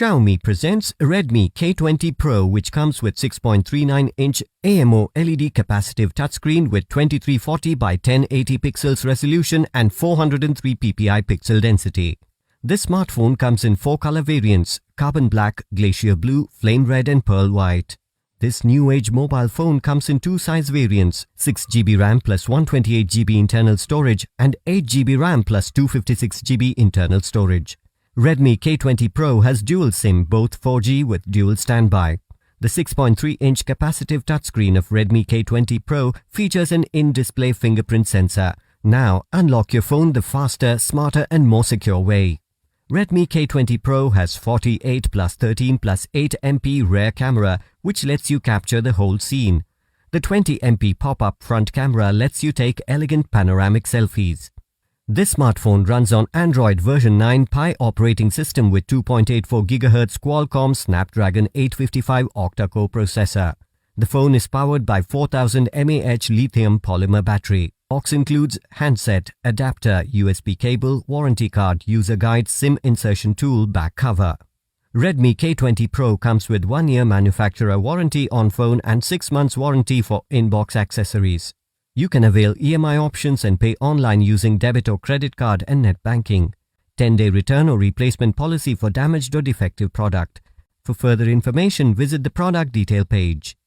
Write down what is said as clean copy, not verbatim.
Xiaomi presents Redmi K20 Pro, which comes with 6.39-inch AMO LED capacitive touchscreen with 2340 by 1080 pixels resolution and 403 ppi pixel density. This smartphone comes in 4 color variants: carbon black, glacier blue, flame red and pearl white. This new-age mobile phone comes in 2 size variants: 6GB RAM plus 128GB internal storage and 8GB RAM plus 256GB internal storage. Redmi K20 Pro has dual SIM, both 4G with dual standby. The 6.3-inch capacitive touchscreen of Redmi K20 Pro features an in-display fingerprint sensor. Now unlock your phone the faster, smarter and more secure way. Redmi K20 Pro has 48 plus 13 plus 8 MP rear camera, which lets you capture the whole scene. The 20 MP pop-up front camera lets you take elegant panoramic selfies. This smartphone runs on Android version 9 Pie operating system with 2.84 GHz Qualcomm Snapdragon 855 octa-core processor. The phone is powered by 4000 mAh lithium polymer battery. Box includes handset, adapter, USB cable, warranty card, user guide, SIM insertion tool, back cover. Redmi K20 Pro comes with 1-year manufacturer warranty on phone and 6 months warranty for in-box accessories. You can avail EMI options and pay online using debit or credit card and net banking. 10-day return or replacement policy for damaged or defective product. For further information, visit the product detail page.